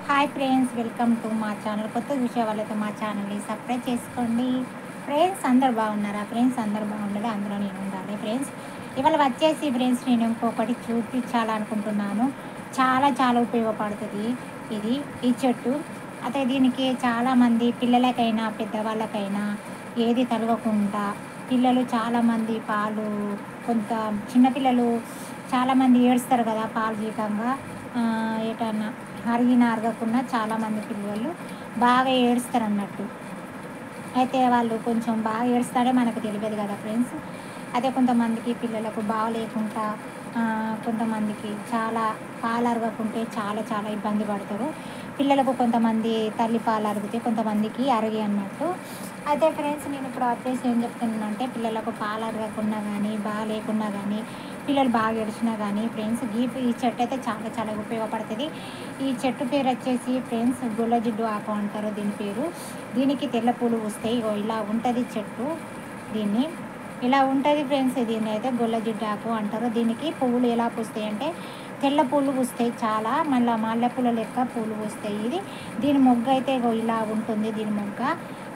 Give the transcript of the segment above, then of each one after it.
Hi friends, welcome to మా channel. కొత్త చూసే వాళ్ళైతే మా ఛానల్ని సబ్స్క్రైబ్ చేసుకోండి. ఫ్రెండ్స్ అందరు బాగున్నారా? ఫ్రెండ్స్ అందరు బాగుండాలి, అందులో నేను ఉండాలి. ఫ్రెండ్స్ ఇవాళ వచ్చేసి ఫ్రెండ్స్ నేను ఇంకొకటి చూపించాలనుకుంటున్నాను. చాలా చాలా ఉపయోగపడుతుంది ఇది ఈ చెట్టు. అయితే దీనికి చాలామంది పిల్లలకైనా పెద్దవాళ్ళకైనా ఏది తలగకుండా పిల్లలు చాలామంది పాలు కొంత చిన్నపిల్లలు చాలామంది ఏడుస్తారు కదా పాలు జీకంగా ఏటన్నా అరిగిన అరగకుండా చాలామంది పిల్లలు బాగా ఏడుస్తారు అన్నట్టు. అయితే వాళ్ళు కొంచెం బాగా ఏడుస్తాడే మనకు తెలియదు కదా ఫ్రెండ్స్. అయితే కొంతమందికి పిల్లలకు బాగలేకుండా కొంతమందికి చాలా పాలు అరగకుంటే చాలా చాలా ఇబ్బంది పడతారు పిల్లలకు. కొంతమంది తల్లి పాలు అరిగితే కొంతమందికి అరిగి అన్నట్టు. అయితే ఫ్రెండ్స్ నేను ఇప్పుడు వచ్చేసి ఏం చెప్తున్నానంటే, పిల్లలకు పాలు అరగకున్నా కానీ బాగా లేకున్నా కానీ పిల్లలు బాగా ఏడిచినా కానీ ఫ్రెండ్స్ ఈ చెట్టు అయితే చాలా చాలా ఉపయోగపడుతుంది. ఈ చెట్టు పేరు వచ్చేసి ఫ్రెండ్స్ గుల్లజిడ్డు ఆకు అంటారు దీని పేరు. దీనికి తెల్ల పూలు వస్తాయి. ఇగో ఇలా ఉంటుంది చెట్టు. దీన్ని ఇలా ఉంటుంది ఫ్రెండ్స్. దీన్ని అయితే గుల్లజిడ్డు ఆకు అంటారు. దీనికి పువ్వులు ఎలా పూస్తాయి అంటే తెల్ల పూలు పూస్తాయి చాలా, మళ్ళీ మల్లెపూల లెక్క పూలు పూస్తాయి. దీని మొగ్గ అయితే ఇగో ఇలా ఉంటుంది. దీని మొగ్గ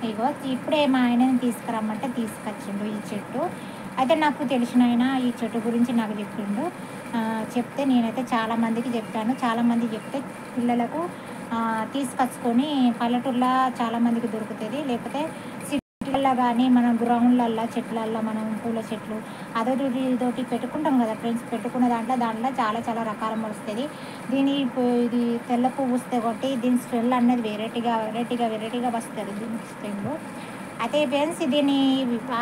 ఇగో ఇప్పుడే మా ఆయనని తీసుకురమ్మంటే తీసుకొచ్చిండు ఈ చెట్టు. అయితే నాకు తెలిసిన ఆయన ఈ చెట్టు గురించి నాకు చెప్పిండు. చెప్తే నేనైతే చాలామందికి చెప్పాను. చాలామంది చెప్తే పిల్లలకు తీసుకొచ్చుకొని పల్లెటూరులో చాలామందికి దొరుకుతుంది. లేకపోతే సిటీలలో కానీ మన గ్రౌండ్లల్లో చెట్లల్లో మనం పూల చెట్లు అదొకటి ఇదొకటి పెట్టుకుంటాం కదా ఫ్రెండ్స్. పెట్టుకున్న దాంట్లో చాలా చాలా రకాల వస్తుంది. ఇది తెల్ల పువ్వు వస్తే కాబట్టి దీని స్మెల్ అనేది వెరైటీగా వస్తుంది దీని స్మెల్. అయితే ఫ్రెండ్స్ దీని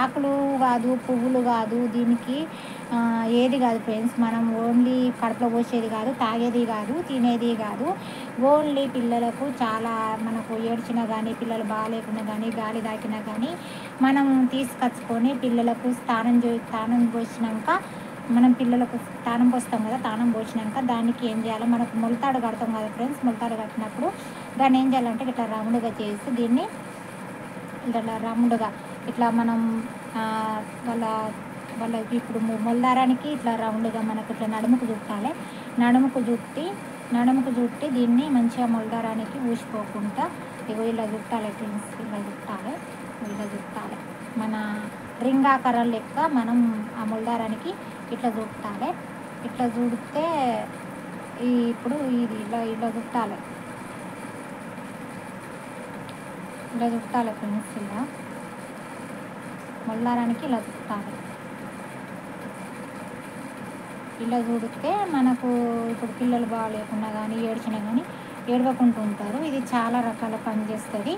ఆకులు కాదు, పువ్వులు కాదు, దీనికి ఏది కాదు ఫ్రెండ్స్. మనం ఓన్లీ కడుపులో పోసేది కాదు, తాగేది కాదు, తినేది కాదు. ఓన్లీ పిల్లలకు చాలా మనకు ఏడ్చినా కానీ పిల్లలు బాగాలేకున్నా కానీ గాలి తాకినా కానీ మనం తీసుకొచ్చుకొని పిల్లలకు స్థానం పోసినాక మనం పిల్లలకు తానం పోస్తాం కదా. తానం పోసినాక దానికి ఏం చేయాలి, మనకు మొలతాడు కడతాం కదా ఫ్రెండ్స్. మొలతాడు కట్టినప్పుడు దాన్ని ఏం చేయాలంటే ఇట్లా రౌండ్గా చేసి దీన్ని ఇట్లా రౌండ్గా ఇట్లా మనం వాళ్ళ వాళ్ళకి ఇప్పుడు మొలదారానికి ఇట్లా రౌండ్గా మనకు ఇట్లా నడుముకు చుట్టి దీన్ని మంచిగా మొలదారానికి ఊసిపోకుండా ఇగో ఇలా చుట్టాలి ఫ్రెండ్స్. ఇలా చుట్టాలి మన రింగ్ ఆకారం లెక్క మనం ఆ మొలదారానికి ఇట్లా చుట్టాలి. ఇట్లా చుడితే ఇప్పుడు ఇది ఇలా చుట్టాలి. ఇలా చుట్టాలి ఫ్రెండ్స్. ఇలా మొల్లారానికి ఇలా చుట్టాలి. ఇలా చుడితే మనకు ఇప్పుడు పిల్లలు బాగాలేకున్నా కానీ ఏడ్చినా కానీ ఏడవకుంటూ ఉంటారు. ఇది చాలా రకాల పని చేస్తుంది.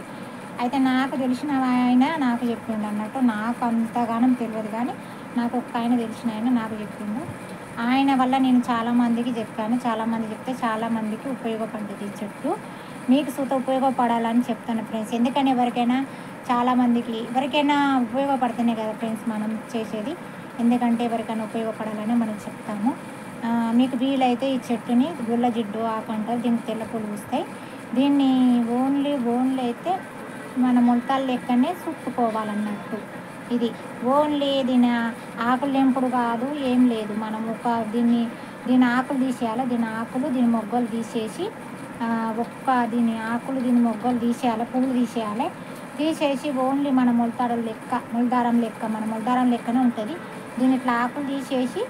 అయితే నాకు తెలిసిన ఆయన నాకు చెప్పిండు అన్నట్టు. నాకు అంతగానం తెలియదు కానీ నాకు ఒక్క ఆయన తెలిసిన ఆయన నాకు చెప్పిండు. ఆయన వల్ల నేను చాలామందికి చెప్పాను. చాలామంది చెప్తే చాలామందికి ఉపయోగపడ్డది ఈ చెట్టు. మీకు సుత ఉపయోగపడాలని చెప్తాను ఫ్రెండ్స్. ఎందుకని ఎవరికైనా ఉపయోగపడుతున్నాయి కదా ఫ్రెండ్స్ మనం చేసేది. ఎందుకంటే ఎవరికైనా ఉపయోగపడాలని మనం చెప్తాము. మీకు వీలైతే ఈ చెట్టుని గుల్లజిడ్డు ఆకు అంటారు. దీనికి తెల్ల పూలు వస్తాయి. దీన్ని ఓన్లీ అయితే మన మొలతాలు లెక్కనే చుట్టుకోవాలన్నట్టు. ఇది ఓన్లీ దీని ఆకులు లెంపుడు కాదు, ఏం లేదు. మనం దీని ఆకులు తీసేయాలి. దీని మొగ్గలు తీసేసి దీని ఆకులు దీని మొగ్గలు తీసేయాలి, పువ్వులు తీసేసి ఓన్లీ మన మొలదారం లెక్కనే ఉంటుంది. దీని ఇట్లా ఆకులు తీసేసి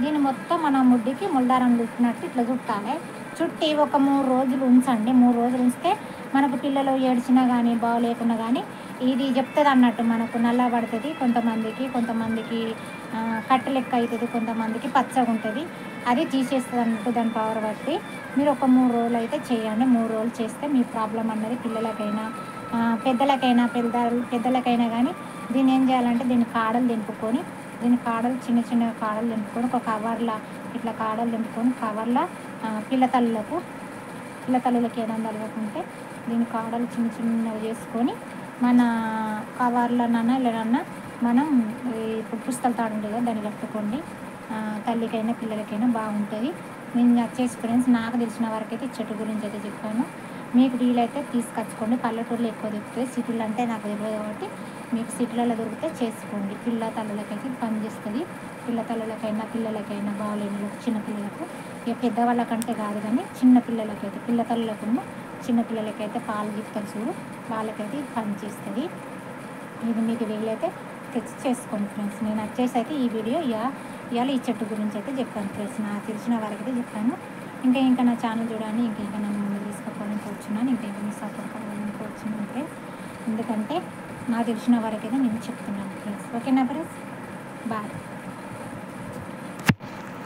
దీన్ని మొత్తం మన ముడ్డికి మొలదారం చుట్టినట్టు ఇట్లా చుట్టాలి. చుట్టి ఒక 3 రోజులు ఉంచండి. 3 రోజులు ఉంచితే మనకు పిల్లలు ఏడ్చినా కానీ బాగలేకున్నా కానీ ఇది చెప్తుంది అన్నట్టు. మనకు నల్ల పడుతుంది కొంతమందికి కట్టె లెక్క అవుతుంది, కొంతమందికి పచ్చగా ఉంటుంది. అది తీసేస్తుంది అన్నట్టు దాని పవర్ బట్టి. మీరు ఒక 3 రోజులు అయితే చేయండి. 3 రోజులు చేస్తే మీ ప్రాబ్లం అన్నది పిల్లలకైనా పెద్దలకైనా కానీ దీన్ని ఏం చేయాలంటే దీని కాడలు దింపుకొని చిన్న కాడలు దింపుకొని ఒక కవర్లో ఇట్లా కాడలు దింపుకొని కవర్లో పిల్లతల్లులకి ఏదైనా తలగకుంటే దీని కాడలు చిన్నవి చేసుకొని మన కవర్లోనన్నా లేదన్నా మనం ఇప్పుడు పుస్తకాలు తాడు ఉంటుంది కదా దాన్ని కట్టుకోండి. తల్లికైనా పిల్లలకైనా బాగుంటుంది. నేను వచ్చేసి ఫ్రెండ్స్ నాకు తెలిసిన వరకైతే చెట్టు గురించి అయితే చెప్పాను. మీకు వీలైతే తీసుకొచ్చుకోండి. పల్లెటూరులో ఎక్కువ దొరుకుతాయి. సిటీలు అంటే నాకు తెలియదు కాబట్టి మీకు సిటీలలో దొరికితే చేసుకోండి. పిల్ల తల్లులకైతే పని చేస్తుంది. పిల్లలకైనా బాగాలేని చిన్నపిల్లలకు, ఇక పెద్దవాళ్ళకంటే కాదు కానీ చిన్న పిల్లలకైతే పిల్ల తల్లులకు చిన్నపిల్లలకైతే పాలు గిత్తలు చూడు వాళ్ళకైతే ఇది పనిచేస్తుంది. ఇది మీకు వీలైతే తెచ్చి చేసుకోండి ఫ్రెండ్స్. నేను వచ్చేసి అయితే ఈ వీడియో ఇవాళ ఈ చెట్టు గురించి అయితే చెప్పాను ఫ్రెండ్స్. నాకు తెలిసిన వారికైతే చెప్పాను. ఇంకా నా ఛానల్ చూడండి, ఇంకా నన్ను ముందు తీసుకోవాలని కోరుచున్నాను, ఇంకా మీ సపోర్ట్ కావాలని కోరుచున్నాను ఫ్రెండ్స్. ఎందుకంటే నాకు తెలిసిన వారికైతే నేను చెప్తున్నాను ఫ్రెండ్స్. ఓకేనా ఫ్రెండ్స్, బాయ్.